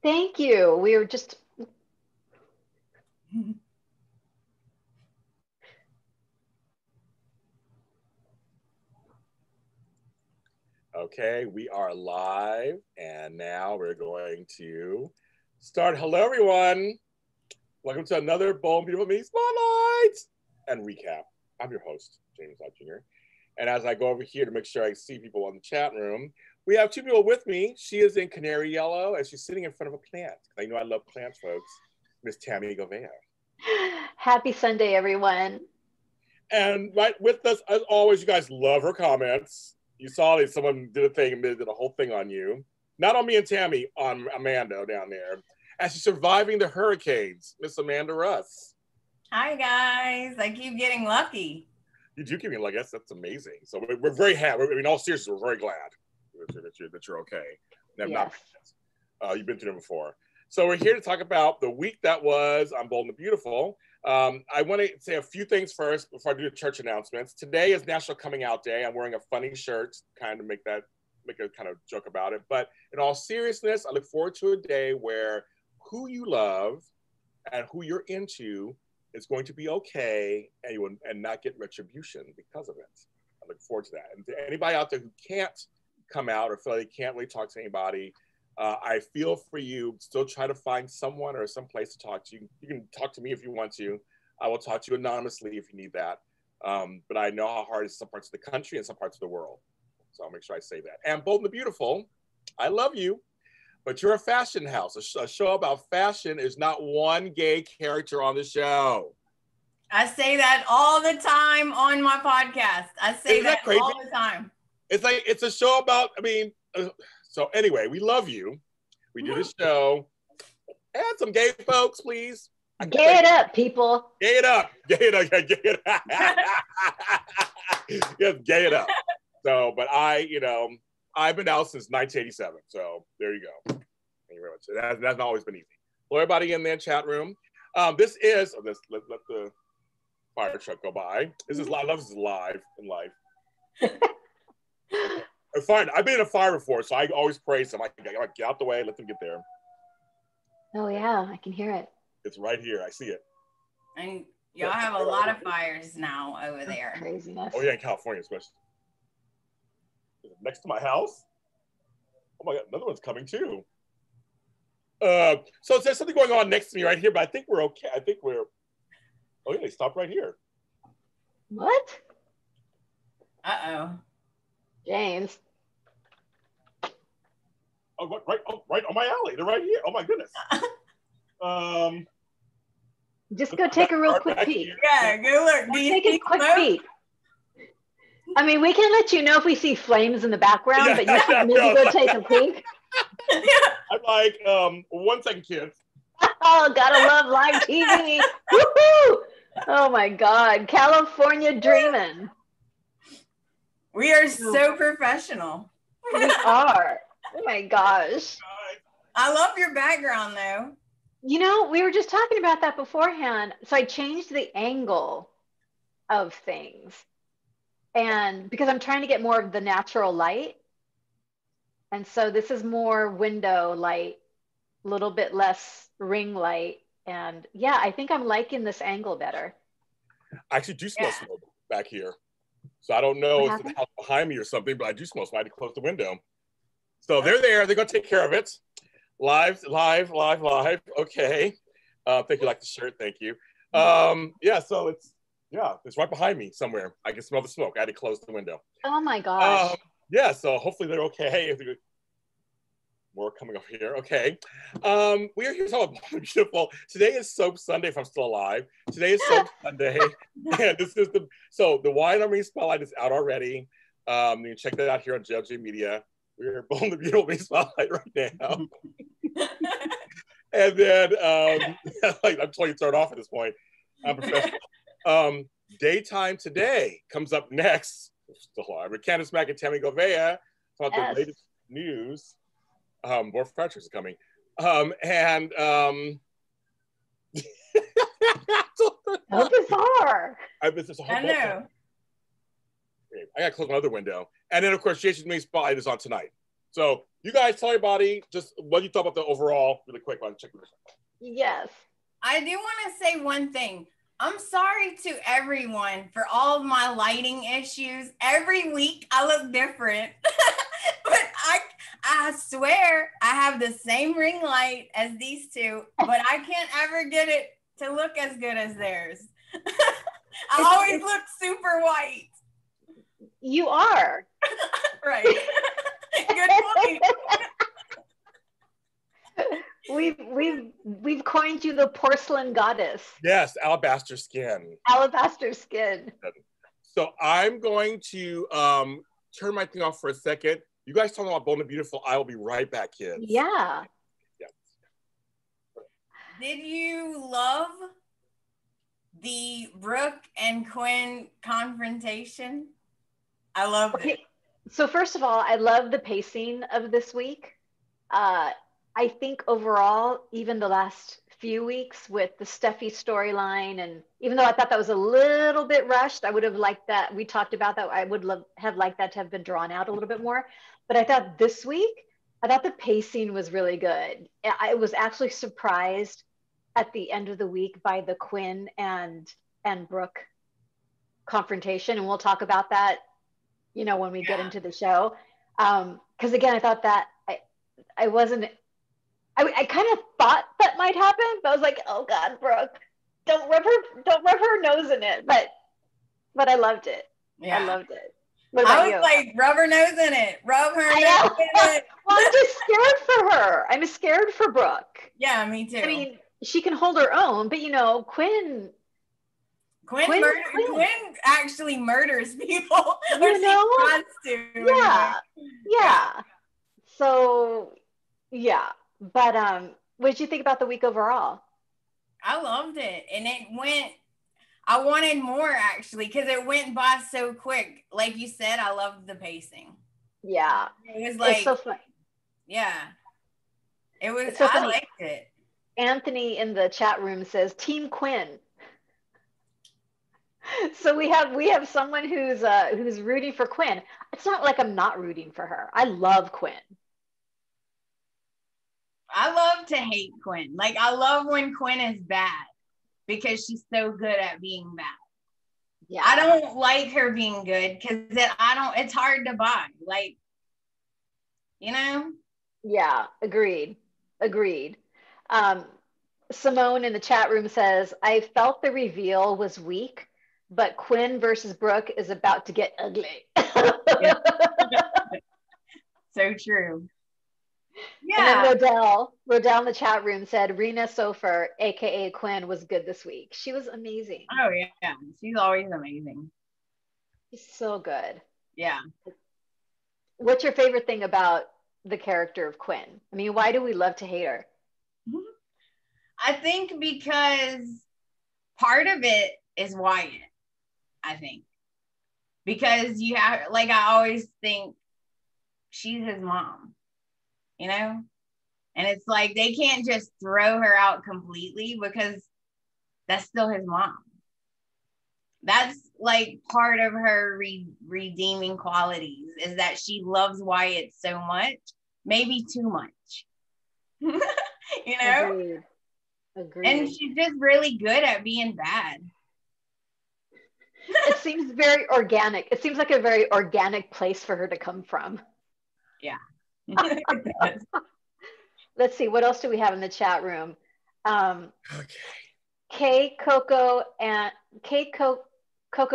Thank you. We were just, Okay, we are live, and now we're going to start. Hello, everyone. Welcome to another Bold and Beautiful Me Spotlight and Recap. I'm your host, James Lott Jr. And as I go over here to make sure I see people in the chat room, we have two people with me. She is in canary yellow, and she's sitting in front of a plant. I know I love plants, folks. Miss Tammy Govea. happy Sunday, everyone. And right with us, as always, you guys love her comments. You saw that someone did a thing and did a whole thing on you. Not on me and Tammy, on Amanda down there. As she's surviving the hurricanes, Miss Amanda Russ. Hi, guys. I keep getting lucky. You do keep me like, that's amazing. So we're very happy. In all seriousness, we're very glad that you're okay. Yes. You've been through them before. So we're here to talk about the week that was on Bold and the Beautiful. I want to say a few things first before I do the church announcements. Today is National Coming Out Day. I'm wearing a funny shirt, kind of make a kind of joke about it. But in all seriousness, I look forward to a day where who you love and who you're into is going to be okay, and not get retribution because of it. I look forward to that. And to anybody out there who can't come out or feel like they can't really talk to anybody, I feel for you. Still try to find someone or some place to talk to you. You can talk to me if you want to. I will talk to you anonymously if you need that. But I know how hard it is in some parts of the country and some parts of the world. So I'll make sure I say that. And Bold and the Beautiful, I love you, but you're a fashion house. A show about fashion is not one gay character on the show. I say that all the time on my podcast. I say that all the time. It's like, it's a show about, so anyway, we love you. We do the show. Add some gay folks, please. Gay it up, people. Gay it up. Gay it up. Gay it up. Yes, gay it up. So, but I've been out since 1987. So there you go. Thank you very much. That's not always been easy. Hello, everybody in the chat room. This is, let the fire truck go by. This is live. This is live in life. Fine. I've been in a fire before, so I always praise them. I get out the way, let them get there. Oh yeah, I can hear it. It's right here. I see it. And y'all have a lot of fires now over there. Craziness. Oh yeah, in California especially. Is it next to my house? Oh my God, another one's coming too. So there's something going on next to me right here, but I think we're okay. Oh yeah, they stopped right here. What? Uh-oh. James. Oh, right on my alley. They're right here. Oh my goodness. Just go take a real quick peek. Yeah, go look. Do you take a quick peek. I mean, we can let you know if we see flames in the background, but you should maybe go take a peek. I'm like, 1 second, kids. Oh, gotta love live TV. Woohoo! Oh my God, California dreaming. We are so professional. We are. Oh my gosh. I love your background though. You know, we were just talking about that beforehand. So I changed the angle of things. And because I'm trying to get more of the natural light. And so this is more window light, a little bit less ring light. And yeah, I think I'm liking this angle better. I actually do smell smoke back here. So I don't know if it's the house behind me or something, but I do smell smoke. I had to close the window. So they're there. They're going to take care of it. Live. Okay. Thank you. Like the shirt. Thank you. Yeah, so it's right behind me somewhere. I can smell the smoke. I had to close the window. Oh my gosh. Yeah, so hopefully they're okay. More coming up here. Okay. We are here to talk about beautiful. Today is Soap Sunday, if I'm still alive. Today is Soap Sunday. And this is the Wine on Me Spotlight is out already. You can check that out here on JLJ Media. We're Bold and the Beautiful Me Spotlight right now. And then I'm totally thrown off at this point. I'm professional. Daytime Today comes up next. Still alive. With Candace Mack and Tammy Govea about the latest news. More Fractures are coming. How bizarre. I know. I gotta close my other window. And then of course Jason's main spotlight is on tonight. So you guys tell everybody just what you thought about the overall really quick one. Check this out. Yes. I do want to say one thing. I'm sorry to everyone for all of my lighting issues. Every week I look different. But I swear I have the same ring light as these two, but I can't ever get it to look as good as theirs. I always look super white. You are. Right. Good point. We've coined you the porcelain goddess. Yes, alabaster skin. Alabaster skin. So I'm going to turn my thing off for a second. You guys talking about Bold and Beautiful. I will be right back, kids. Yeah. Did you love the Brooke and Quinn confrontation? I loved it. So first of all, I love the pacing of this week. I think overall, even the last few weeks with the Steffi storyline, and even though I thought that was a little bit rushed, I would have liked that. We talked about that. I would have liked that to have been drawn out a little bit more. But I thought this week, I thought the pacing was really good. I was actually surprised at the end of the week by the Quinn and Brooke confrontation. And we'll talk about that, you know, when we get into the show. Because again, I thought that I kind of thought that might happen, but I was like, oh God, Brooke, don't rub her nose in it. But I loved it. Yeah. I loved it. I was like, rub her nose in it. Rub her nose in it. Well, I'm just scared for her. I'm scared for Brooke. Yeah, me too. I mean, she can hold her own, but you know, Quinn actually murders people. You know? She wants to. Yeah. Yeah. So, yeah. But what did you think about the week overall? I loved it. And I wanted more actually, because it went by so quick. Like you said, I loved the pacing. Yeah. It was like, it's so funny. Yeah. It was, so I liked it. Anthony in the chat room says Team Quinn. So we have someone who's rooting for Quinn. It's not like I'm not rooting for her. I love Quinn. I love to hate Quinn. Like, I love when Quinn is bad because she's so good at being bad. Yeah. I don't like her being good because it's hard to buy. Like, you know? Yeah, agreed. Simone in the chat room says, I felt the reveal was weak, but Quinn versus Brooke is about to get ugly. So true. Yeah. And then Rodell in the chat room said, Rena Sofer, aka Quinn, was good this week. She was amazing. Oh yeah, she's always amazing. She's so good. Yeah. What's your favorite thing about the character of Quinn? I mean, why do we love to hate her? I think because part of it is Wyatt, I think. Because you have, like, I always think she's his mom, you know? And it's like, they can't just throw her out completely because that's still his mom. That's like part of her redeeming qualities is that she loves Wyatt so much, maybe too much. You know? Agreed. And she's just really good at being bad. It seems very organic. It seems like a very organic place for her to come from. Yeah. Let's see, what else do we have in the chat room? Okay. Coco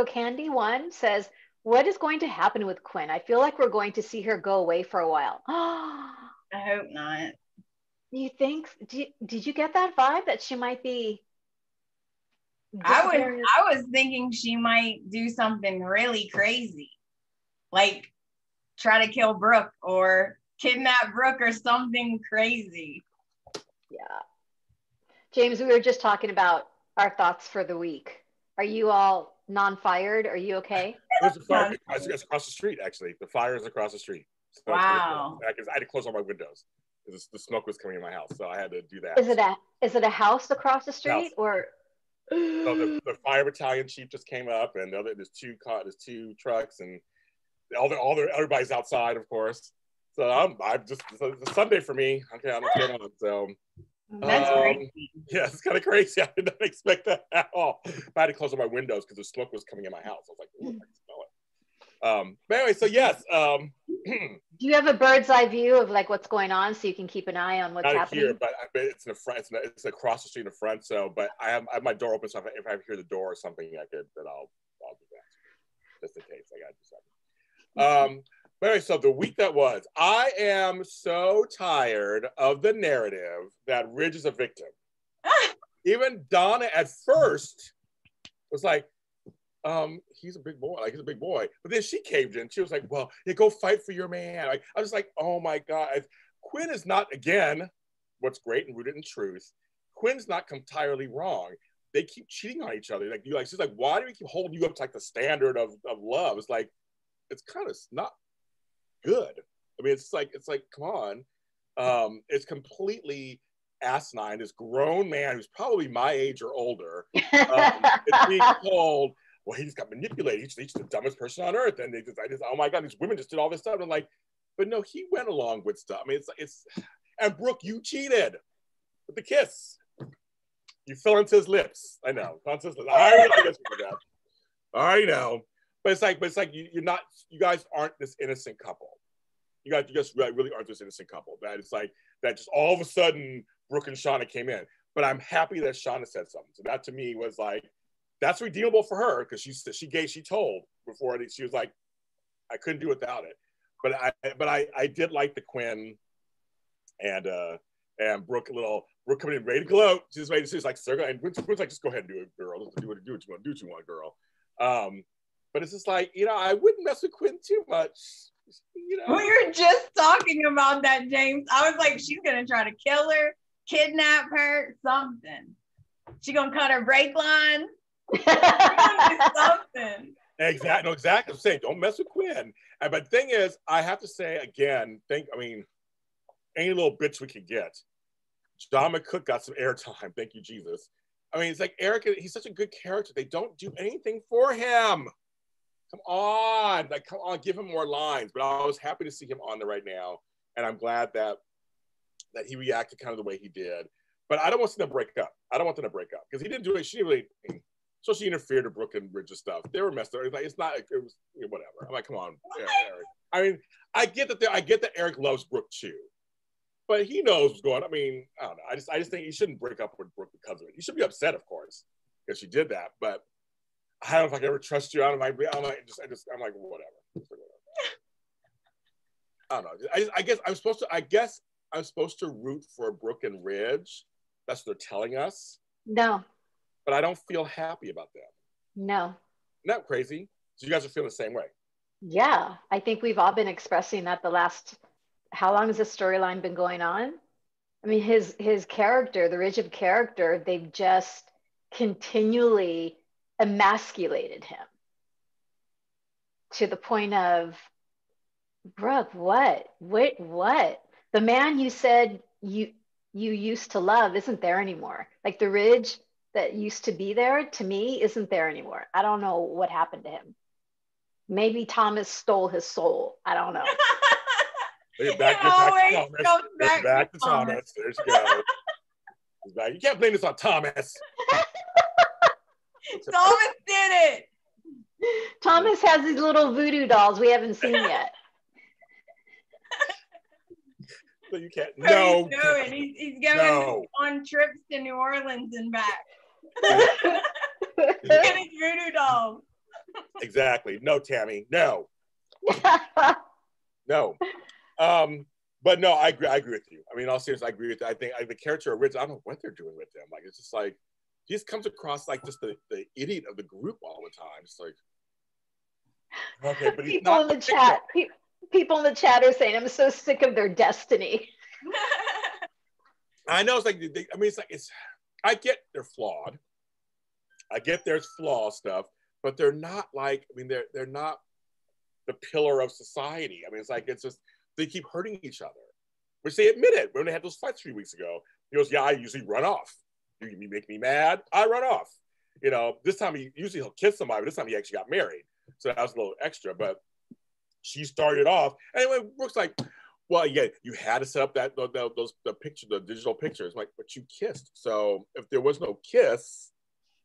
Candy 1 says, what is going to happen with Quinn? I feel like we're going to see her go away for a while. I hope not. You think? Did you get that vibe that she might be? I was thinking she might do something really crazy, like try to kill Brooke or kidnap Brooke or something crazy. Yeah. James, we were just talking about our thoughts for the week. Are you all non-fired? Are you okay? There's a fire. It's across the street, actually. The fire is across the street. So wow. I had to close all my windows because the smoke was coming in my house, so I had to do that. Is it a house across the street or? So the fire battalion chief just came up, and there's two trucks, and everybody's outside, of course. So I'm just, it's a Sunday for me. Okay, I'm going on. So That's great. yeah, it's kind of crazy. I did not expect that at all. I had to close all my windows because the smoke was coming in my house. I was like, ooh, I can smell it. But anyway, so yes. Do you have a bird's eye view of like what's going on so you can keep an eye on what's not happening? here, but it's in the front. It's across the street in the front. So, but I have my door open. So if I hear the door or something, I'll do that just in case. I got to do something. But anyway, so the week that was, I am so tired of the narrative that Ridge is a victim. Even Donna at first was like, he's a big boy, like he's a big boy. But then she caved in. She was like, well, yeah, go fight for your man. Like, I was like, oh my God. Quinn is not, again, what's great and rooted in truth. Quinn's not entirely wrong. They keep cheating on each other. Like, she's like, why do we keep holding you up to like the standard of love? It's like, it's kind of not good. I mean, it's like, come on. It's completely asinine. This grown man who's probably my age or older, it's being told, well, he just got manipulated. He's the dumbest person on earth. And oh my God, these women just did all this stuff. And I'm like, but no, he went along with stuff. I mean, and Brooke, you cheated with the kiss. You fell into his lips. I know. I know. But it's like you're not. You guys aren't this innocent couple. You guys really aren't this innocent couple. That it's like that. Just all of a sudden, Brooke and Shauna came in. But I'm happy that Shauna said something. So that to me was like, that's redeemable for her because she told before she was like, I couldn't do without it. But I did like the Quinn and Brooke Brooke coming in ready to gloat. She's like, sir, and Quinn's like, just go ahead and do it, girl. Do what you want, girl. But it's just like, I wouldn't mess with Quinn too much. We were just talking about that, James. I was like, she's gonna try to kill her, kidnap her, something. She gonna cut her brake line. Something. Exactly. I'm saying, don't mess with Quinn. But the thing is, I have to say again, any little bitch we could get. John McCook got some airtime. Thank you, Jesus. I mean, it's like Eric, he's such a good character. They don't do anything for him. Come on, give him more lines. But I was happy to see him on there right now. And I'm glad that he reacted kind of the way he did. But I don't want them to break up. I don't want them to break up because he didn't do it. She didn't really, so she interfered with Brooke and Ridge's stuff. They were messed up. It was whatever. I'm like, come on, Eric. I mean, I get that Eric loves Brooke too. But he knows what's going on. I mean, I don't know. I just think he shouldn't break up with Brooke because of it. He should be upset, of course, because she did that. But I don't know if I can ever trust you. I'm like, whatever. I don't know. I guess I'm supposed to root for Brooke and Ridge. That's what they're telling us. No. But I don't feel happy about that. No. Not crazy. So you guys are feeling the same way. Yeah, I think we've all been expressing that the last. How long has this storyline been going on? I mean, his character, the Ridge of character, they've just continually emasculated him to the point of, Brooke, what? The man you said you used to love isn't there anymore. Like the Ridge that used to be there, to me, isn't there anymore. I don't know what happened to him. Maybe Thomas stole his soul. I don't know. Back to Thomas. There you go. You can't blame this on Thomas. Thomas did it. Thomas has these little voodoo dolls we haven't seen yet. So you can't. No. He's going on trips to New Orleans and back. Get his voodoo dolls. Exactly. No, Tammy. No. No. But no, I agree with you. I mean, in all seriousness, I agree with you. I think the character of Ridge, I don't know what they're doing with him. Like, it's just like, he just comes across like just the idiot of the group all the time. It's like, okay, but he's not. People in the chat are saying, I'm so sick of their destiny. I know, it's like, I get they're flawed. I get there's flaw stuff, but they're not like, I mean, they're not the pillar of society. I mean, it's just, they keep hurting each other, which they admitted when they had those fights 3 weeks ago. He goes, yeah, I usually run off. You make me mad, I run off. This time he'll kiss somebody, but this time he actually got married. So that was a little extra, but she started off. Anyway, Brooke's like, Well, yeah, you had to set up that the picture, the digital pictures. Like, but you kissed. So if there was no kiss,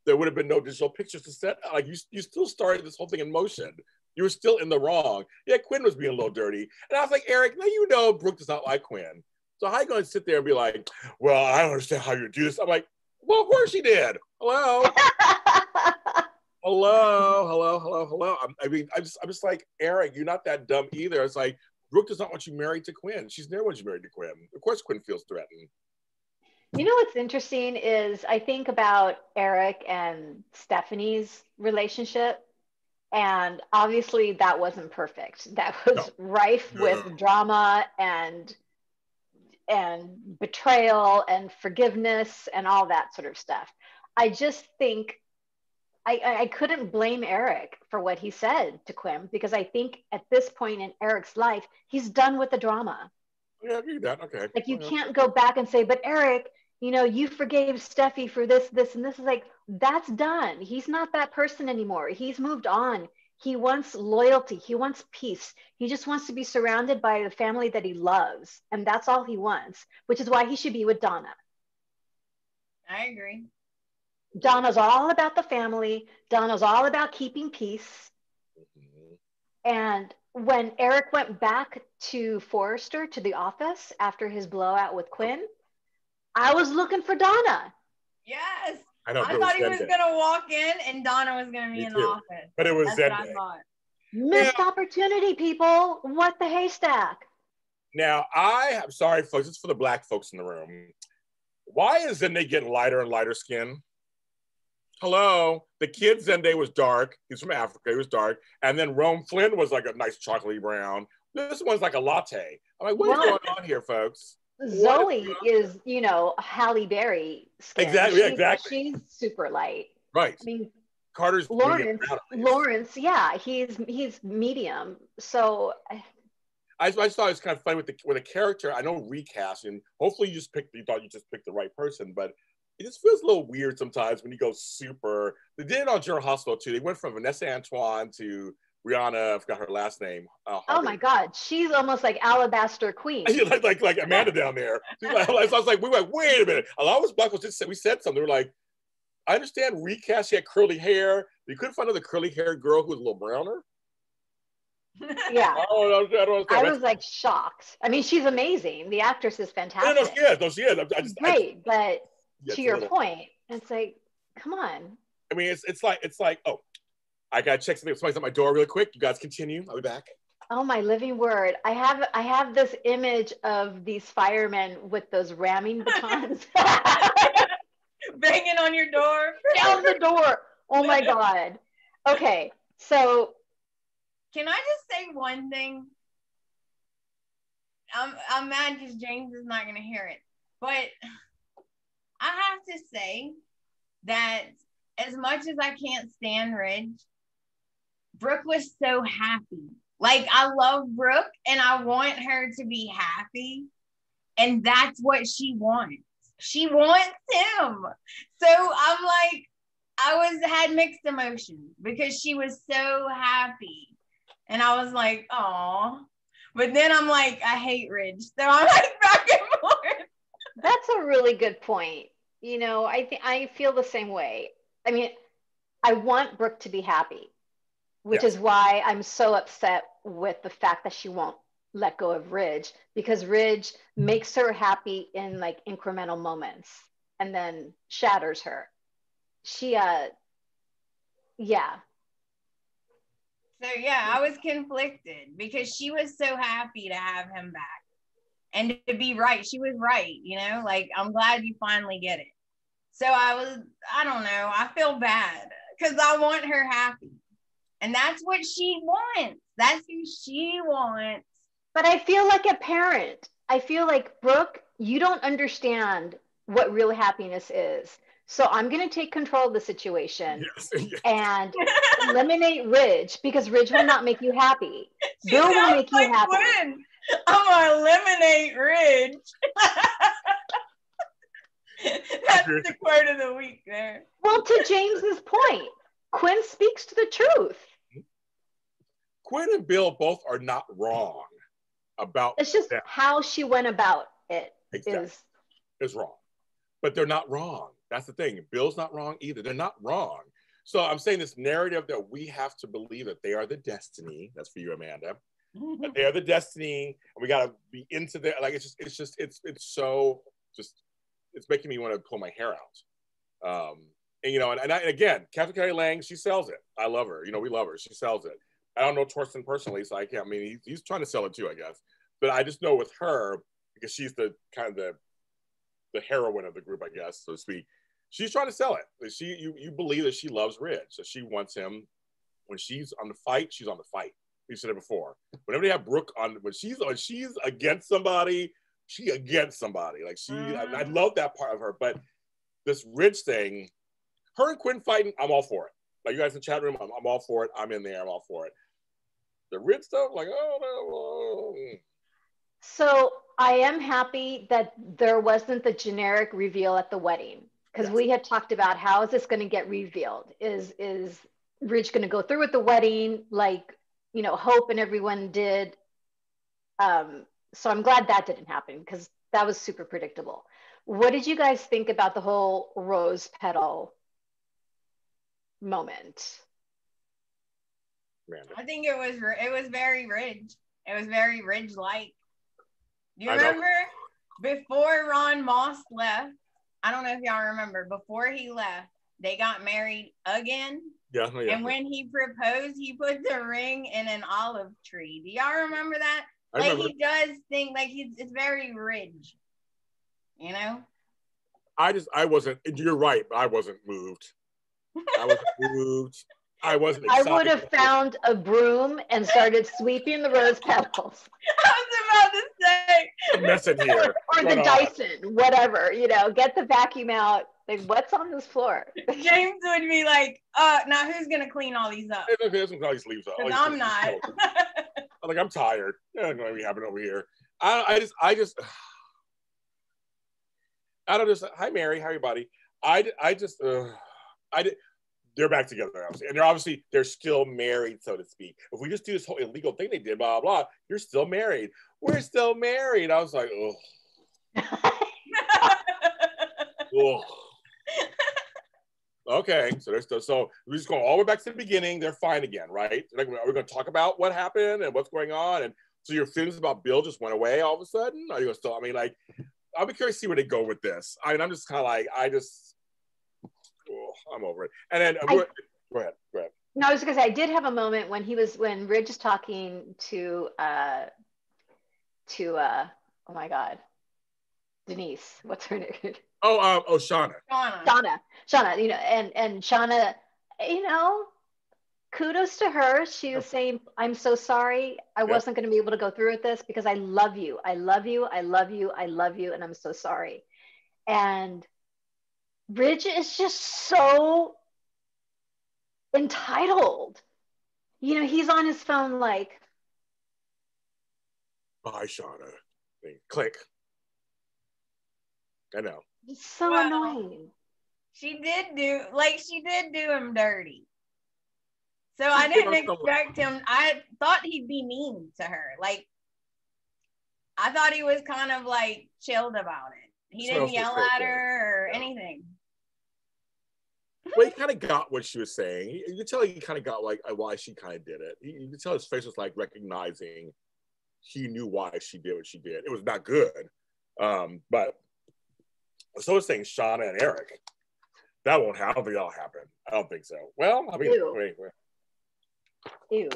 there would have been no digital pictures to set. Like you still started this whole thing in motion. You were still in the wrong. Yeah, Quinn was being a little dirty, and I was like, Eric, now you know Brooke does not like Quinn. So how are you going to sit there and be like, well, I don't understand how you do this? I'm like, well, of course she did. Hello. hello. I mean, I'm just like, Eric, you're not that dumb either. It's like, Brooke does not want you married to Quinn. She's never wanted you married to Quinn. Of course, Quinn feels threatened. You know what's interesting is I think about Eric and Stephanie's relationship, and obviously that wasn't perfect. That was No. rife with drama and betrayal and forgiveness and all that sort of stuff. I just think I couldn't blame Eric for what he said to Quinn, because I think at this point in Eric's life, he's done with the drama. Yeah, I agree with that. Okay. Like you can't go back and say, but Eric, you know, you forgave Steffi for this, this, and this. Is like, that's done. He's not that person anymore. He's moved on. He wants loyalty. He wants peace. He just wants to be surrounded by the family that he loves. And that's all he wants, which is why he should be with Donna. I agree. Donna's all about the family. Donna's all about keeping peace. And when Eric went back to Forrester, to the office after his blowout with Quinn, I was looking for Donna. Yes. I thought he was going to walk in and Donna was going to be in the office. But it was That's what I thought. Missed opportunity, people. What the haystack? Now, I'm sorry, folks. It's for the black folks in the room. Why is Zende getting lighter and lighter skin? Hello, the kid Zende was dark. He's from Africa. He was dark. And then Rome Flynn was like a nice chocolatey brown. This one's like a latte. I'm like, what is going on here, folks? Zoe is, you know, Halle Berry skin. Exactly, exactly. She's super light. Right. I mean, Carter's Lawrence, yeah, he's medium. So I just thought it was kind of funny with a character. I know recasting. Hopefully, you thought you just picked the right person, but it just feels a little weird sometimes when you go super. They did it on General Hospital too. They went from Vanessa Antoine to Rihanna. I forgot her last name. Oh my God, she's almost like Alabaster Queen. like Amanda down there. So I was like, we were like, wait a minute. A lot of us black folks just said, we said something. They were like, I understand recast. She had curly hair. You couldn't find another curly haired girl who was a little browner. Yeah. I was like shocked. I mean, she's amazing. The actress is fantastic. No, she is. Great, but to your point, it's like, come on. I mean, it's like, oh, I gotta check something. Somebody's at my door really quick. You guys continue. I'll be back. Oh my living word! I have this image of these firemen with those ramming batons, banging on your door, down the door. Oh my God. Okay, so can I just say one thing? I'm mad because James is not gonna hear it, but I have to say that as much as I can't stand Ridge, Brooke was so happy. Like, I love Brooke and I want her to be happy. And that's what she wants. She wants him. So I'm like, had mixed emotions because she was so happy. And I was like, oh. But then I'm like, I hate Ridge. So I'm like back and forth. That's a really good point. You know, I feel the same way. I mean, I want Brooke to be happy, which is why I'm so upset with the fact that she won't let go of Ridge, because Ridge makes her happy in like incremental moments and then shatters her. Yeah. So yeah, I was conflicted because she was so happy to have him back and to be right. She was right, you know, like, I'm glad you finally get it. So I don't know, I feel bad because I want her happy. And that's what she wants. That's who she wants. But I feel like a parent. I feel like, Brooke, you don't understand what real happiness is. So I'm going to take control of the situation and eliminate Ridge, because Ridge will not make you happy. Bill will make you happy. Quinn. I'm going to eliminate Ridge. That's the quote of the week there. Well, to James's point, Quinn speaks to the truth. Quinn and Bill both are not wrong. about It's just them. how she went about it Exactly. is wrong. But they're not wrong. That's the thing. Bill's not wrong either. They're not wrong. So I'm saying this narrative that we have to believe that they are the destiny. That's for you, Amanda. That they are the destiny, and we got to be into that. Like it's so just it's making me want to pull my hair out. And you know, and again, Catherine Kelly Lang, she sells it. I love her. You know, we love her. She sells it. I don't know Torsten personally, so I can't. I mean, he's trying to sell it too, I guess. But I just know with her because she's the kind of the heroine of the group, I guess, so to speak. She's trying to sell it. You believe that she loves Ridge, so she wants him. When she's on the fight, she's on the fight. We said it before. Whenever they have Brooke on, when she's against somebody, she against somebody. Like I love that part of her. But this Ridge thing, her and Quinn fighting, I'm all for it. Like you guys in the chat room, I'm all for it. I'm in there, I'm all for it. The Ridge stuff, like, oh no. So I am happy that there wasn't the generic reveal at the wedding, because we had talked about how is this going to get revealed? Is Ridge going to go through with the wedding like, you know, Hope and everyone did? So I'm glad that didn't happen because that was super predictable. What did you guys think about the whole rose petal moment? I think it was very Ridge. It was very Ridge-like. Do you remember before Ron Moss left? I don't know if y'all remember. Before he left, they got married again. Yeah. And when he proposed, he put the ring in an olive tree. Do y'all remember that? He does think like it's very Ridge. You know? I wasn't. You're right, but I wasn't moved. I wasn't moved. I wasn't excited. I would have found a broom and started sweeping the rose petals. I was about to say. A mess in here. Or the Dyson, whatever, you know, get the vacuum out. Like, what's on this floor? James would be like, now who's going to clean all these up? Okay, who's going to clean these leaves up? Because I'm not. I'm like, I'm tired. Yeah, I'm going to be happening over here. I just, hi, Mary. How are you, buddy? They're back together, obviously. And they're still married, so to speak. If we just do this whole illegal thing they did, blah, blah, blah, you're still married. We're still married. I was like, oh. Okay, so we're just going all the way back to the beginning. They're fine again, right? Like, are we going to talk about what happened and what's going on? And so your feelings about Bill just went away all of a sudden? Are you going to still, I mean, like, I'll be curious to see where they go with this. I mean, I'm just kind of like, I'm over it. And then go ahead. No, I was gonna say I did have a moment when Ridge is talking to oh my God, Denise. What's her name? Shauna. Shauna, you know, and Shauna, you know, kudos to her. She was saying, I'm so sorry. I wasn't going to be able to go through with this because I love you. I love you. I love you. I love you. And I'm so sorry. And Ridge is just so entitled. You know, he's on his phone like, bye, Shauna. Click. I know. It's so annoying. She did do him dirty. So I didn't expect him. I thought he'd be mean to her. Like, I thought he was kind of like chilled about it. He didn't yell at her or anything. Well, he kind of got what she was saying. You could tell he kind of got like why she kind of did it. You could tell his face was like recognizing he knew why she did what she did. It was not good. But so was saying Shauna and Eric. That won't happen. I don't think that'll happen. I don't think so. Well, I mean, Ew.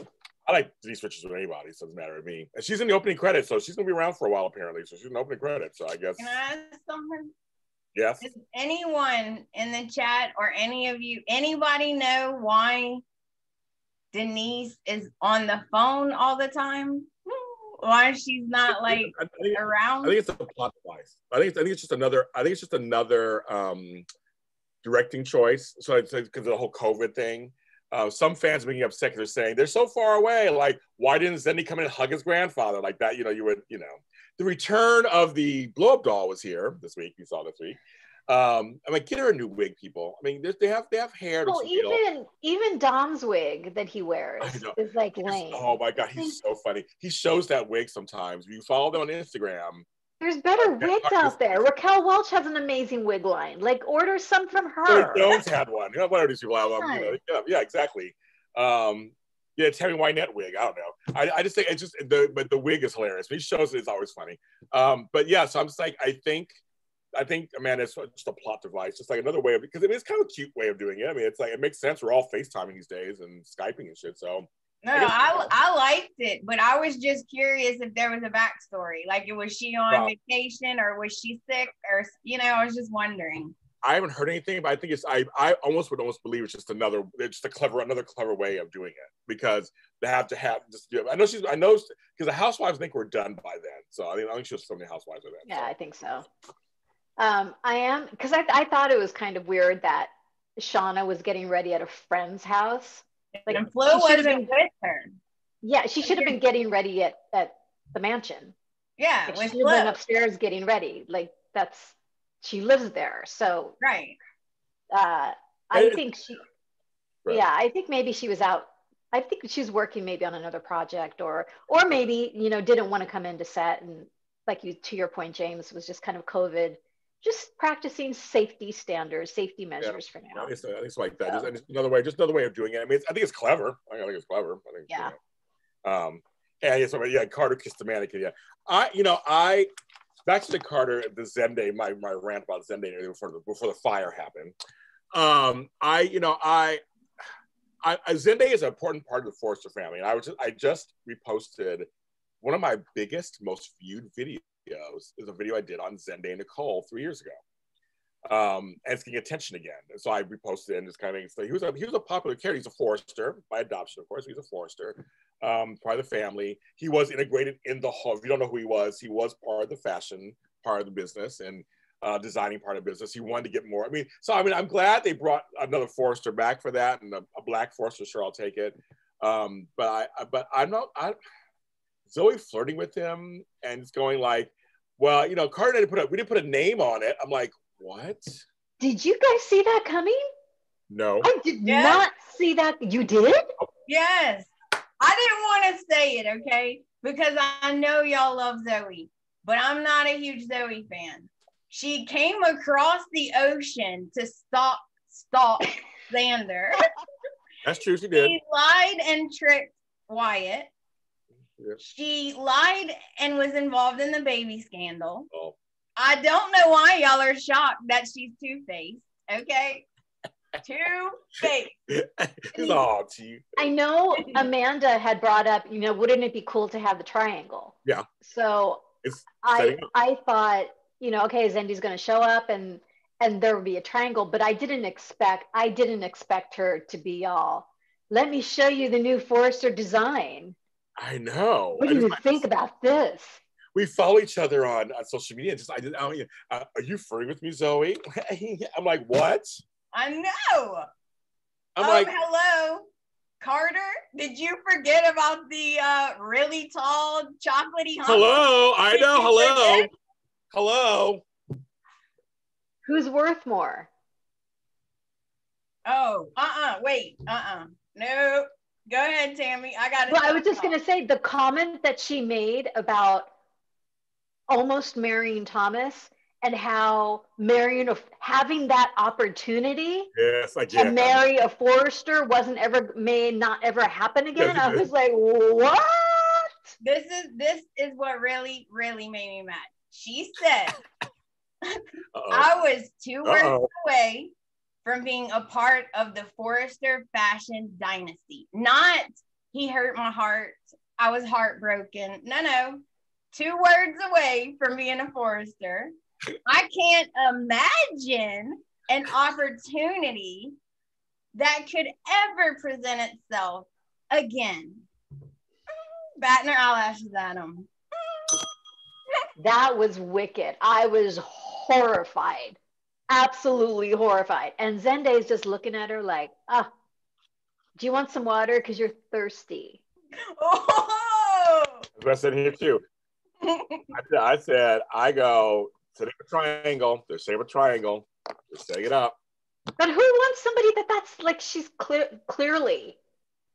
I like Denise Richards with anybody, so it doesn't matter to me. And she's in the opening credits, so she's gonna be around for a while apparently. So she's in the opening credits. So I guess. Can I ask something? Yes. Does anyone in the chat or anybody know why Denise is on the phone all the time? Why she's not like around? I think it's a plot device. I think it's just another directing choice. So it's because of the whole COVID thing. Some fans are being upset because they're saying they're so far away. Like, why didn't Zendy come in and hug his grandfather like that? You know, you would, you know. The return of the blow-up doll was here this week. You saw this week. I'm like, get her a new wig, people. I mean, they have hair to Well, even Dom's wig that he wears is like lame. Oh my God, he's so funny. He shows that wig sometimes. You follow them on Instagram. There's better wigs out there. Raquel Welch has an amazing wig line. Like, order some from her. Terry Jones had one. You know, what are these people have them? You know, yeah, exactly. Yeah, Tammy Wynette wig. I don't know. I just think it's just but the wig is hilarious. He shows it's always funny. But yeah, so I'm just like, I think, man, it's just a plot device, just like another way of, because it's kind of a cute way of doing it. I mean, it's like, it makes sense. We're all FaceTiming these days and Skyping and shit. So no, I liked it, but I was just curious if there was a backstory. Like, was she on vacation or was she sick, or I was just wondering. I haven't heard anything, but I think I almost would believe it's just another clever way of doing it, because they have just. I know because the Housewives think we're done by then. So I think she was filming Housewives by then. Yeah, so. I think so. I am, because I thought it was kind of weird that Shauna was getting ready at a friend's house. Like, and Flo wasn't with her. Yeah, she should have been getting ready at the mansion. Yeah, like, she should have been upstairs getting ready. Like, she lives there. So right. I think I think maybe she was out. I think she's working maybe on another project, or maybe didn't want to come into set, and like to your point, James, was just kind of COVID. Just practicing safety measures for now. I think it's like that. So. Just another way of doing it. I mean, I think it's clever. I think it's clever. I think. Yeah. Yeah. Carter kissed the mannequin. Yeah. I back to the Carter, the Zende, my rant about Zende before the fire happened. Zende is an important part of the Forrester family, and I just reposted one of my biggest, most viewed videos. Is a video I did on Zende and Nicole 3 years ago, and it's getting attention again. And so I reposted it and just kind of so he was a popular character. He's a Forrester by adoption, of course. He's a Forrester, part of the family. He was integrated in the whole. If you don't know who he was part of the fashion part of the business and designing part of the business. He wanted to get more. I'm glad they brought another Forrester back for that, and a black Forrester. Sure, I'll take it. But I'm not. Zoe flirting with him and it's going like, well, Carter we didn't put a name on it. I'm like, what? Did you guys see that coming? No. I did not see that. You did? Yes. I didn't want to say it, okay? Because I know y'all love Zoe, but I'm not a huge Zoe fan. She came across the ocean to stalk Xander. That's true, she did. She lied and tricked Wyatt. Yeah. She lied and was involved in the baby scandal. Oh. I don't know why y'all are shocked that she's two-faced. Okay? Two-faced. Oh, gee. I know Amanda had brought up, wouldn't it be cool to have the triangle? Yeah. So I thought, okay, Zende's going to show up and there would be a triangle, but I didn't expect her to be all, let me show you the new Forrester design. I know. What do you think about this? We follow each other on social media. Are you free with me, Zoe? I'm like, what? I know. I'm like, hello, Carter. Did you forget about the really tall, chocolatey? Hello, I know. Hello. Who's worth more? Oh, wait, no. Go ahead, Tammy. I was just going to say the comment that she made about almost marrying Thomas and how having that opportunity to marry a Forrester may not ever happen again. I was like, what? This is what really, really made me mad. She said, I was 2 words away from being a part of the Forrester fashion dynasty. Not, he hurt my heart, I was heartbroken. No. 2 words away from being a Forrester. I can't imagine an opportunity that could ever present itself again. Batting her eyelashes at him. That was wicked. I was horrified. Absolutely horrified. And Zende's just looking at her like, do you want some water? Because you're thirsty. Oh! That's what I said here too. I said, setting a triangle. They're setting a triangle. They're setting it up. But who wants somebody that's like she's clearly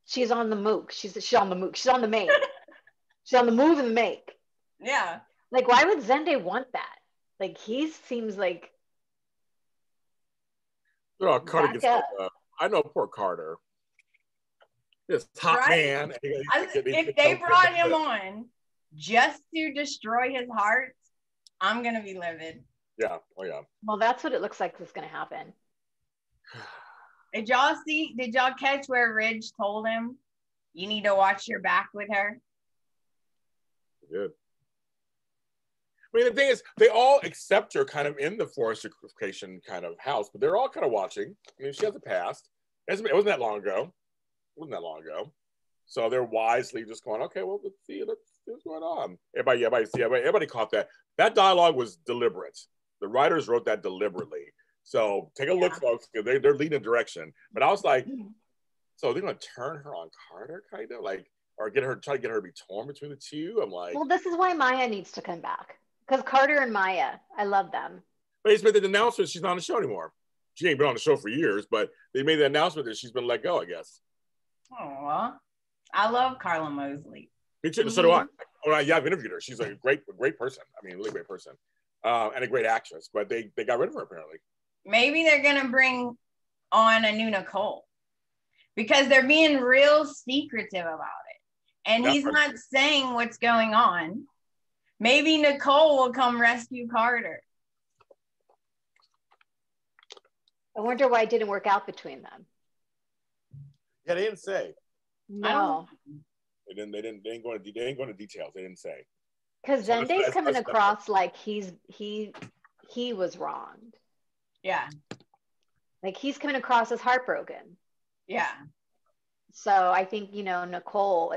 she's on the mook. She's on the mook. She's on the make. She's on the move and the make. Yeah. Like, why would Zende want that? Like, he seems like. Oh, Carter gets. I know poor Carter. This hot man. If they brought him on just to destroy his heart, I'm gonna be livid. Yeah. Oh yeah. Well, that's what it looks like is gonna happen. Did y'all catch where Ridge told him you need to watch your back with her? Good. I mean, the thing is, they all accept her kind of in the forestification kind of house, but they're all kind of watching. I mean, she has a past. It wasn't that long ago. So they're wisely just going, okay, well, let's see what's going on. Everybody caught that. That dialogue was deliberate. The writers wrote that deliberately. So take a look, folks. They're leading a direction. But I was like, so they're going to turn her on Carter, kind of like, or try to get her to be torn between the two. I'm like, well, this is why Maya needs to come back, because Carter and Maya, I love them. But it's made the announcement she's not on the show anymore. She ain't been on the show for years, but they made the announcement that she's been let go, I guess. Oh, I love Carla Mosley. Me too. So do I. I've interviewed her. She's a great person. I mean, really great person, and a great actress. But they got rid of her apparently. Maybe they're gonna bring on a new Nicole, because they're being real secretive about it, and he's not saying what's going on. Maybe Nicole will come rescue Carter. I wonder why it didn't work out between them. Yeah, they didn't say. No. They didn't go into details. They didn't say. Because Zende's coming across like he was wronged. Yeah. Like he's coming across as heartbroken. Yeah. So I think, Nicole,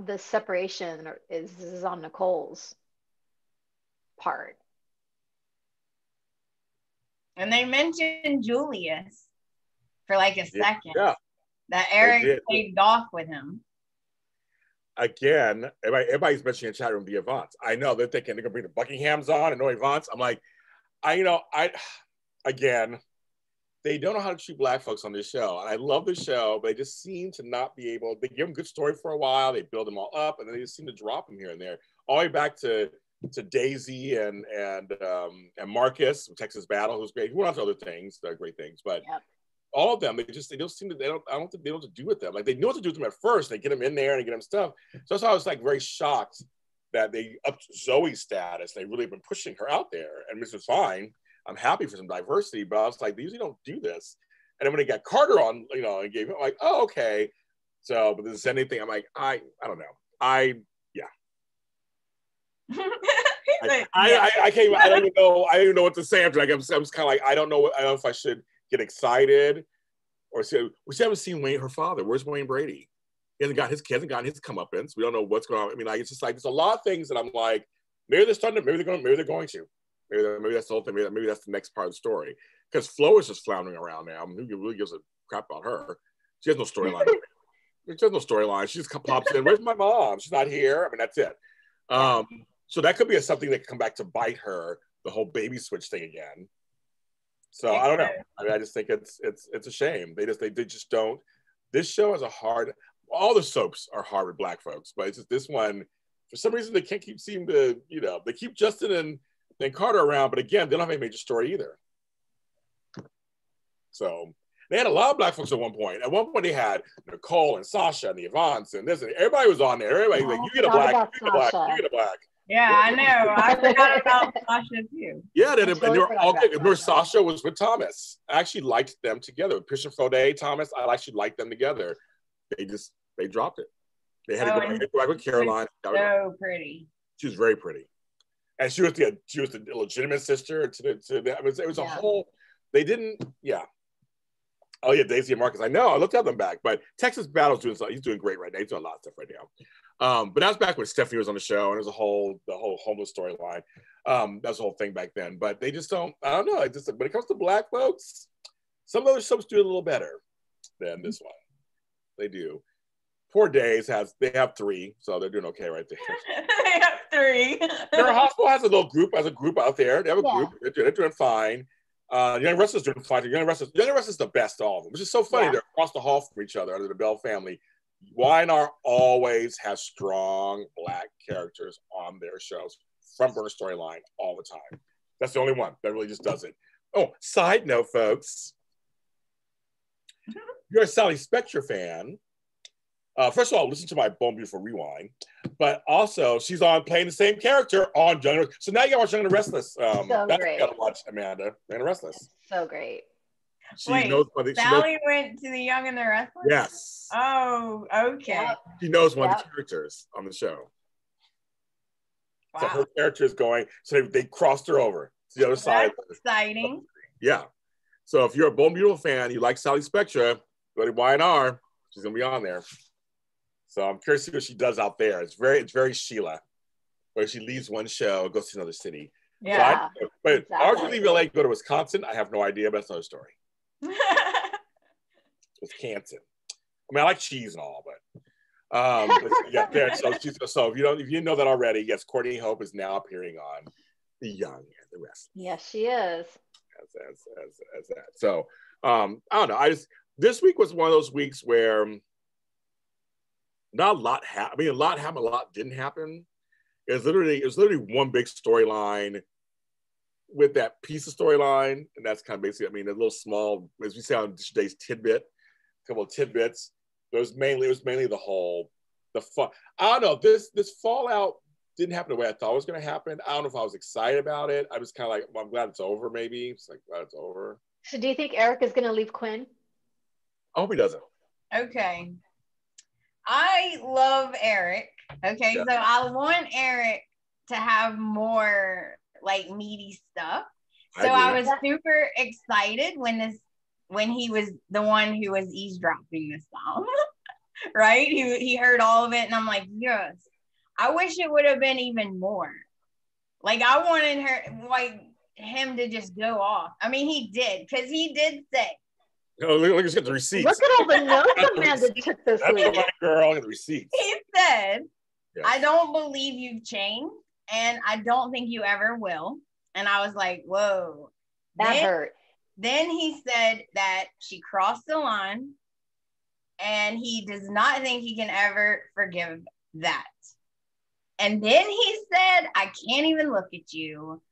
the separation is on Nicole's part. And they mentioned Julius for like a second. Yeah. That Eric played golf with him. Again, everybody's mentioning in the chat room the Avants. I know they're thinking they're gonna bring the Buckinghams on and no Avants. I'm like, again, they don't know how to treat Black folks on this show. And I love the show, but they just seem to not be able. They give them good story for a while, they build them all up, and then they just seem to drop them here and there. All the way back to Daisy and Marcus, Texas Battle, who's great. Who went on to other things, great things, but all of them, I don't think they know what to do with them. Like they knew what to do with them at first. They get them in there and they get them stuff. So that's why I was like very shocked that they upped Zoe's status. They really have been pushing her out there, and this is fine. I'm happy for some diversity, but I was like, they usually don't do this. And then when they got Carter on, and gave him, like, oh, okay. So, but this anything, I'm like, I don't know. I can't. I don't even know what to say after. Like, I'm just kind of like, I don't know if I should get excited or say we haven't seen Wayne, her father. Where's Wayne Brady? He hasn't gotten his comeuppance. We don't know what's going on. I mean, like, it's just like there's a lot of things that I'm like, maybe they're starting to, maybe they're going to. Maybe that's the whole thing. Maybe that's the next part of the story. Because Flo is just floundering around now. I mean, who really gives a crap about her? She has no storyline. She has no storyline. She just pops in. Where's my mom? She's not here. I mean, that's it. So that could be something that could come back to bite her. The whole baby switch thing again. So I don't know. I mean, I just think it's a shame. They just don't. This show is all the soaps are hard with Black folks, but it's just this one. For some reason, they can't seem to. They keep Justin and Carter around, but again, they don't have any major story either. So they had a lot of Black folks at one point. At one point, they had Nicole and Sasha and the Avants and this, and everybody was on there. Everybody was like, you get a Black, you get a Black. Yeah, I know. I forgot about Sasha too. Yeah, and they were all good. Remember, Sasha was with Thomas. I actually liked them together. Christian Fode, Thomas, I actually liked them together. They dropped it. They had to go back with Caroline. So pretty. She was very pretty. And she was the legitimate sister to the it was a whole, they didn't, Oh yeah, Daisy and Marcus. I know. I looked at them back, but Texas Battle's doing something. He's doing great right now. He's doing a lot of stuff right now. But that was back when Stephanie was on the show, and there's the whole homeless storyline. That was the whole thing back then. But they just don't. I don't know. When it comes to Black folks, some other soaps do it a little better than this one. They do. Poor Days they have 3, so they're doing okay right there. They have 3. Their hospital has a group out there. They have a group. They're doing fine. Young Wrestlers doing fine. Young Wrestlers the best of all of them, which is so funny. They're across the hall from each other under the Bell family. YNR always has strong Black characters on their shows. Front burner storyline all the time. That's the only one that really just does it. Oh, side note, folks. You're a Sally Spectre fan. First of all, listen to my Bone Beautiful Rewind, but also she's on playing the same character on Young. So now you gotta watch Young and the Restless. So great. You gotta watch Amanda, Young and the Restless. So great. Sally went to the Young and the Restless? Yes. Oh, okay. Yep. She knows one of the characters on the show. Wow. So her character is going, so they crossed her over to the other side. That's exciting. Yeah. So if you're a Bone Beautiful fan, you like Sally Spectre, go to YNR. She's gonna be on there. So I'm curious to see what she does out there. It's very Sheila, where she leaves one show, goes to another city. Yeah. So but ours would leave LA, go to Wisconsin. I have no idea, but that's another story. Wisconsin. I mean, I like cheese and all, but yeah, there. So if you didn't know that already, yes, Courtney Hope is now appearing on The Young and the Restless. Yes, she is. As that. So I don't know. This week was one of those weeks where not a lot happened. I mean, a lot happened, a lot didn't happen. It was literally one big storyline with that piece of storyline, and that's kind of basically, I mean, a little small, as we say on today's tidbit, a couple of tidbits. It was mainly the fun. I don't know. This fallout didn't happen the way I thought it was going to happen. I don't know if I was excited about it. I was kind of like, well, I'm glad it's over. Maybe it's like glad it's over. So, do you think Eric is going to leave Quinn? I hope he doesn't. Okay. I love Eric. Okay, yeah. So I want Eric to have more like meaty stuff. So I was super excited when he was the one who was eavesdropping this song. Right? He heard all of it, and I'm like, yes. I wish it would have been even more. Like I wanted him to just go off. I mean, he did, because he did say. Oh, look, at the receipts. Look at all the notes Amanda took this week. That's right, girl, and the receipts. He said, yes. I don't believe you've changed, and I don't think you ever will. And I was like, whoa. That hurt. Then he said that she crossed the line, and he does not think he can ever forgive that. And then he said, I can't even look at you.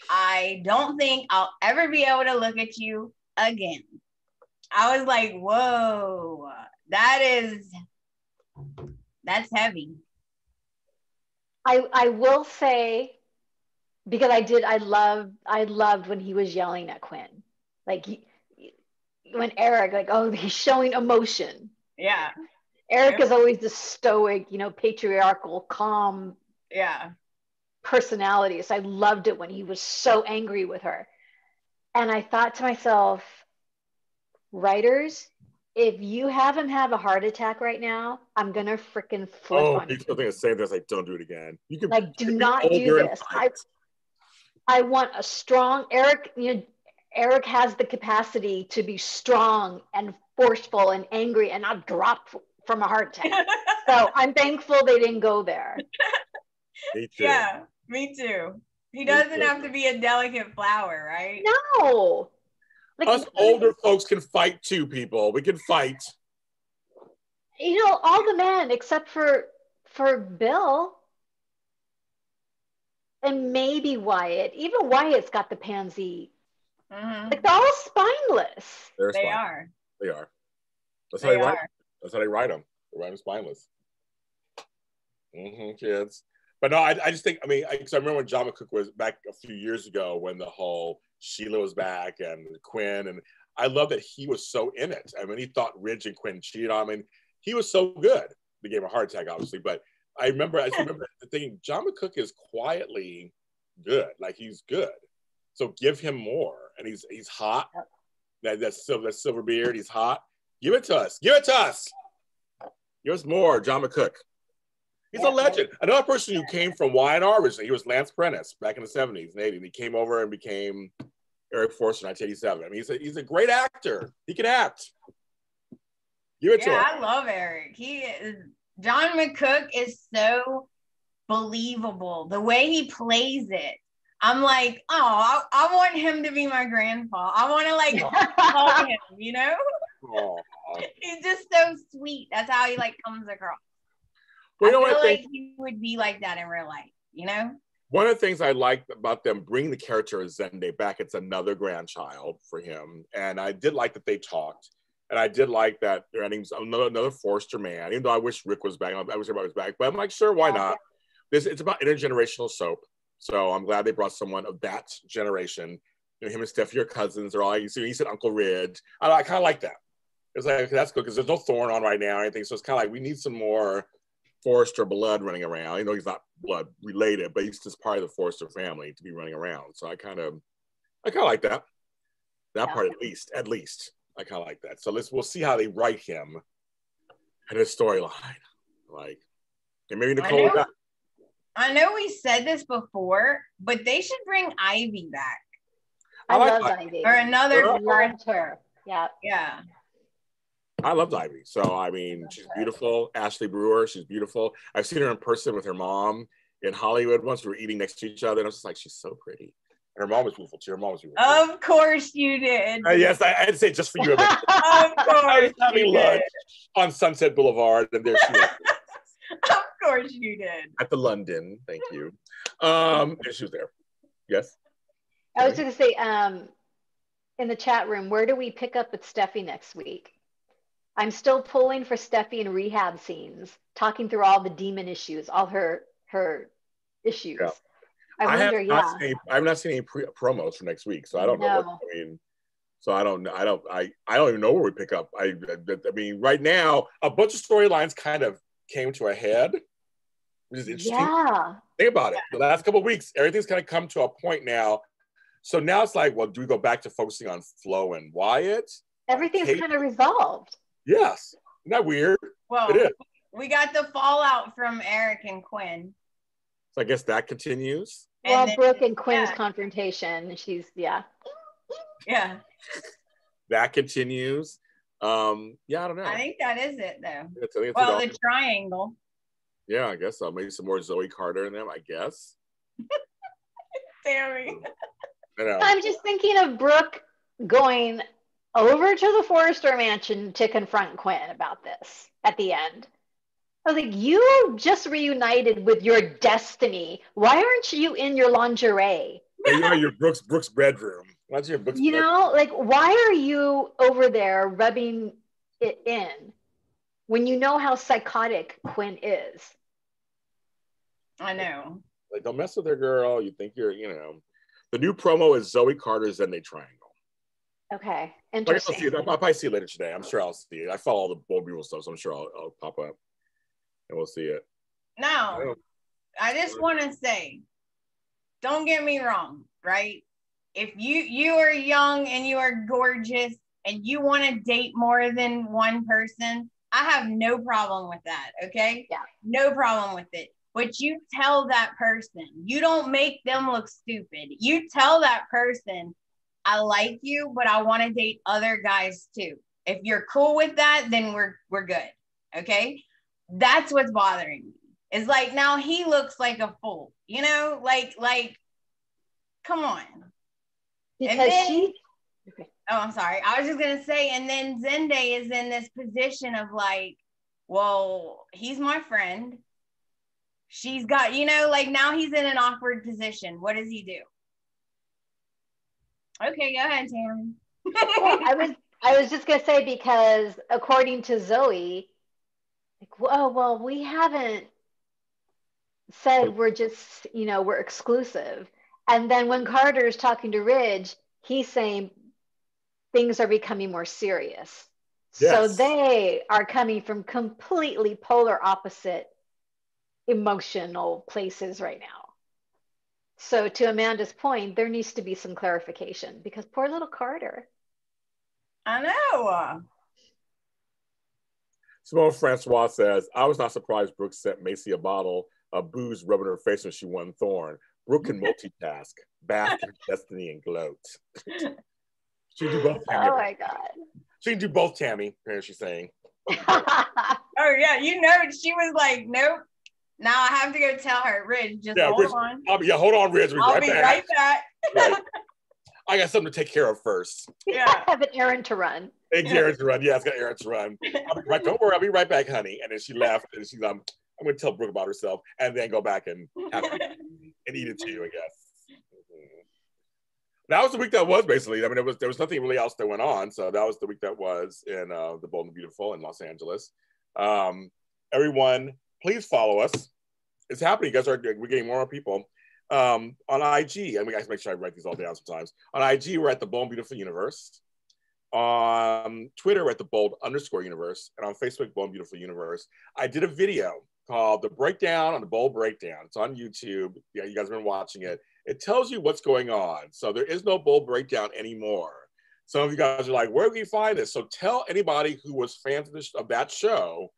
I don't think I'll ever be able to look at you again. I was like, whoa, that's heavy. I will say, because I loved when he was yelling at Quinn. Like when Eric, like, oh, he's showing emotion. Yeah. Eric is always the stoic, patriarchal, calm personality. So I loved it when he was so angry with her. And I thought to myself, writers, if you have him have a heart attack right now, I'm going to freaking flip on you. Oh, he's saying this, like, don't do it again. You can do not do this. I want a strong Eric. Eric has the capacity to be strong and forceful and angry and not drop from a heart attack. So I'm thankful they didn't go there. Me too. Yeah, me too. He doesn't have to be a delicate flower, right? No. Like, us older folks can fight too, people. We can fight. All the men except for Bill and maybe Wyatt. Even Wyatt's got the pansy. Mm-hmm. Like, they're all spineless. They are. That's how they write. That's how they write them. They write them spineless. Kids. But no, I just think, because I remember when John McCook was back a few years ago when the whole Sheila was back and Quinn, and I love that he was so in it. I mean, he thought Ridge and Quinn cheated on him, and he was so good. They gave him a heart attack, obviously, but I remember thinking John McCook is quietly good. Like, he's good. So give him more. And he's hot. That silver beard, he's hot. Give it to us. Give us more, John McCook. He's a legend. Another person who came from YNR originally, he was Lance Prentice back in the 70s and 80s. He came over and became Eric Forster in 1987. I mean, he's a great actor. He can act. Give it to him. I love Eric. John McCook is so believable. The way he plays it, I'm like, oh, I want him to be my grandpa. I want to like hug him, you know? Aww. He's just so sweet. That's how he like comes across. Well, I feel like he would be like that in real life, you know? One of the things I like about them bringing the character of Zende back, it's another grandchild for him. And I did like that they talked. And I did like that they're adding another Forrester man, even though I wish Rick was back. I wish everybody was back. But I'm like, sure, why not? It's about intergenerational soap. So I'm glad they brought someone of that generation. You know, him and Steffi are cousins. They're all, you see, he said Uncle Ridge. I kind of like that. It's like, okay, that's good because there's no Thorne on right now or anything. So it's kind of like we need some more Forrester blood running around. You know, he's not blood related, but he's just part of the Forrester family to be running around. So I kind of like that. That part at least. I kind of like that. So we'll see how they write him and his storyline. Like, and maybe Nicole. I know we said this before, but they should bring Ivy back. I love Ivy. Or another. I loved her. Yeah. Yeah. I loved Ivy. So, I mean, she's beautiful. Ashley Brewer, she's beautiful. I've seen her in person with her mom in Hollywood once. We were eating next to each other, and I was just like, she's so pretty. And her mom was beautiful, too. Of course you did. Yes, I had to say it just for you. Of course I was having lunch on Sunset Boulevard, and there she was. Of course you did. At the London, thank you. And she was there. Yes? I was going to say, in the chat room, where do we pick up with Steffi next week? I'm still pulling for Steffi in rehab scenes, talking through all the demon issues, all her issues. Yeah. I wonder, I've not seen any promos for next week, so I don't know what, I mean, so I don't even know where we pick up. I mean, right now, a bunch of storylines kind of came to a head, which is interesting. Yeah. Think about it. The last couple of weeks, everything's kind of come to a point now. So now it's like, well, do we go back to focusing on Flo and Wyatt? Everything's kind of resolved. Yes. Isn't that weird? Well, it is. We got the fallout from Eric and Quinn. So I guess that continues. Well, then, Brooke and Quinn's confrontation. Yeah. That continues. Yeah, I don't know. I think that is it, though. The triangle. Yeah, I guess so. Maybe some more Zoe Carter in them, I guess. Tammy. I'm just thinking of Brooke going over to the Forrester mansion to confront Quinn about this at the end. I was like, you just reunited with your destiny. Why aren't you in your lingerie? You know, your Brooke's bedroom. What's your Brooke's bedroom? Know, like, why are you over there rubbing it in when you know how psychotic Quinn is? I know. Like, don't mess with her, girl. You think you're, The new promo is Zoe Carter's Zende Triangle. Okay, interesting. I'll probably see it later today. I'm sure I'll see it. I follow all the Bold Buell stuff, so I'm sure I'll pop up and we'll see it. Now, I just want to say, don't get me wrong, right? If you are young and you are gorgeous and you want to date more than one person, I have no problem with that, okay? Yeah. No problem with it. But you tell that person, you don't make them look stupid. You tell that person, I like you, but I want to date other guys too. If you're cool with that, then we're good, okay? That's what's bothering me. It's like, now he looks like a fool, like, come on. Because I'm sorry. I was just going to say, and then Zende is in this position of like, well, he's my friend. She's got, now he's in an awkward position. What does he do? Okay, go ahead, Tammy. Well, I was just going to say, because according to Zoe, well, we haven't said we're just, we're exclusive. And then when Carter's talking to Ridge, he's saying things are becoming more serious. Yes. So they are coming from completely polar opposite emotional places right now. So to Amanda's point, there needs to be some clarification, because poor little Carter. I know. Simone Francois says, I was not surprised Brooke sent Macy a bottle of booze rubbing her face when she won Thorne. Brooke can multitask, bask in destiny, and gloat. She can do both, Tammy. Oh my God. She can do both, Tammy, she's saying. Oh yeah, you know, she was like, nope. Now I have to go tell her, Ridge, just hold on. Hold on, Ridge. I'll be right back. Right. I got something to take care of first. Yeah, I have an errand to run. Errand to run. Yeah, it's got errand to run. Don't worry, I'll be right back, honey. And then she left, and she's I'm going to tell Brooke about herself, and then go back and eat it too, I guess. That was the week that was basically. I mean, there was nothing really else that went on, so that was the week that was in the Bold and Beautiful in Los Angeles. Everyone, please follow us. It's happening. You guys we're getting more people. On IG, and we guys make sure I write these all down sometimes. On IG, we're at the Bold and Beautiful Universe. On Twitter, we're at the Bold_Universe, and on Facebook, Bold and Beautiful Universe. I did a video called The Breakdown on the Bold Breakdown. It's on YouTube. Yeah, you guys have been watching it. It tells you what's going on. So there is no Bold Breakdown anymore. Some of you guys are like, where can you find this? So tell anybody who was fans of that show,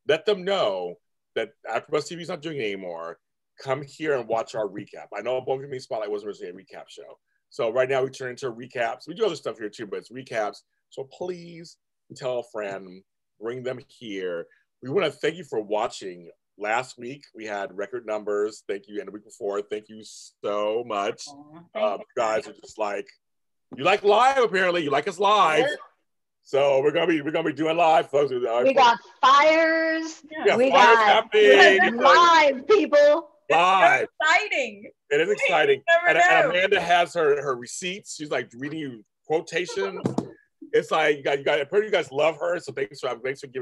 let them know that AfterBuzz TV is not doing it anymore. Come here and watch our recap. I know Bold Community Spotlight wasn't originally a recap show. So right now we turn into recaps. We do other stuff here too, but it's recaps. So please tell a friend, bring them here. We want to thank you for watching. Last week we had record numbers. Thank you. And the week before, thank you so much. You guys are just like, you like live apparently. You like us live. Yeah. So we're gonna be doing live, folks. We got fires. Yeah, we got happening. Live people. Live. It's so exciting. It is exciting. And Amanda has her receipts. She's like reading you quotations. It's like you guys love her. So thanks for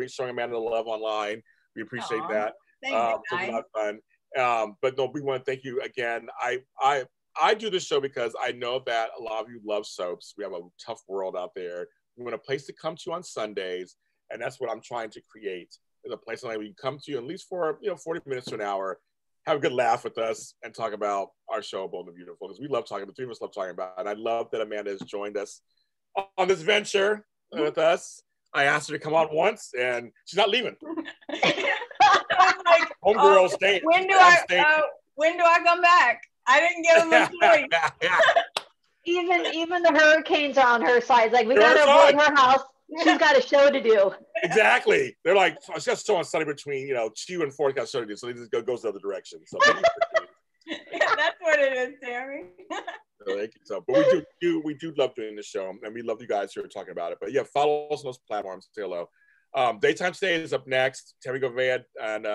showing Amanda the love online. We appreciate that. Thanks, so it's a lot of fun. But no, we want to thank you again. I do this show because I know that a lot of you love soaps. We have a tough world out there. We want a place to come to on Sundays, and that's what I'm trying to create. Is a place where you can come to at least for 40 minutes to an hour, have a good laugh with us, and talk about our show, Bold and Beautiful, because we love talking. The three of us love talking about it. And I love that Amanda has joined us on this venture with us. I asked her to come on once, and she's not leaving. Like, homegirl staying. When do I come back? I didn't give him a choice. Even the hurricanes are on her side. Like, we got to avoid her house. She's got a show to do. Exactly. They're like, she's got a show on Sunday between, Chew and Ford got a show to do. So they just goes the other direction. So that's what it is, Tammy. So, but we do love doing the show, and we love you guys who are talking about it. But yeah, follow us on those platforms. Say hello. Daytime Today is up next. Tammy Govea and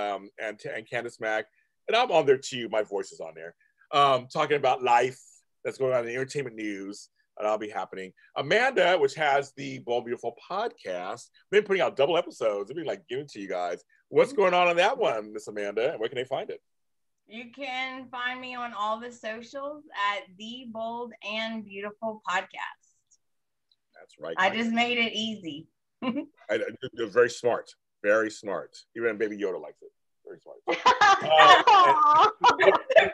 Candace Mack, and I'm on there too. My voice is on there. Talking about life that's going on in the entertainment news, and I'll be happening. Amanda, which has the Bold Beautiful podcast, been putting out double episodes. I've been like giving to you guys. What's going on that one, Miss Amanda? And where can they find it? You can find me on all the socials at the Bold and Beautiful podcast. That's right. I just made it easy. They're very smart. Very smart. Even Baby Yoda likes it. Very smart.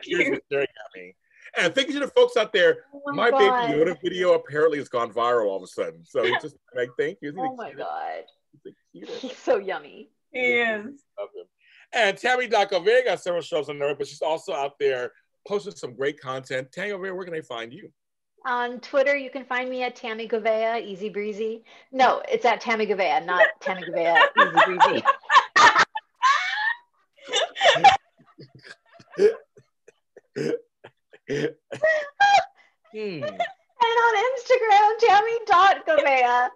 You're staring at me. And thank you to the folks out there. My Baby Yoda video apparently has gone viral all of a sudden. So it's just like, thank you. Oh my God. He's so yummy. He is. Love him. And Tammy Govea got several shows on there, but she's also out there posting some great content. Tammy Govea, where can they find you? On Twitter, you can find me at Tammy Govea, easy breezy. No, it's at Tammy Govea, not Tammy Govea, easy breezy. And on Instagram, Tammy.Govea.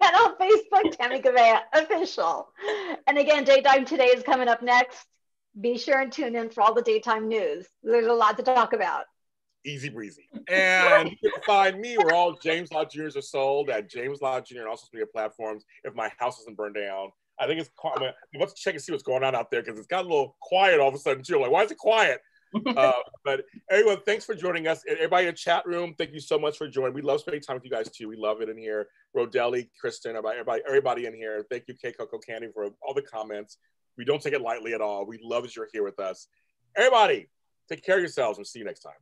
And on Facebook, Tammy Govea Official. And again, Daytime Today is coming up next. Be sure and tune in for all the daytime news. There's a lot to talk about. Easy breezy. And you can find me where all James Law Juniors are sold at James Law Jr. and all social media platforms. If my house isn't burned down, I think it's. Let's check and see what's going on out there because it's got a little quiet all of a sudden too. Like, why is it quiet? But everyone, thanks for joining us. Everybody in the chat room, thank you so much for joining. We love spending time with you guys too. We love it in here. Rodelli, Kristen, everybody in here. Thank you, K Coco Candy, for all the comments. We don't take it lightly at all. We love that you're here with us. Everybody, take care of yourselves and see you next time.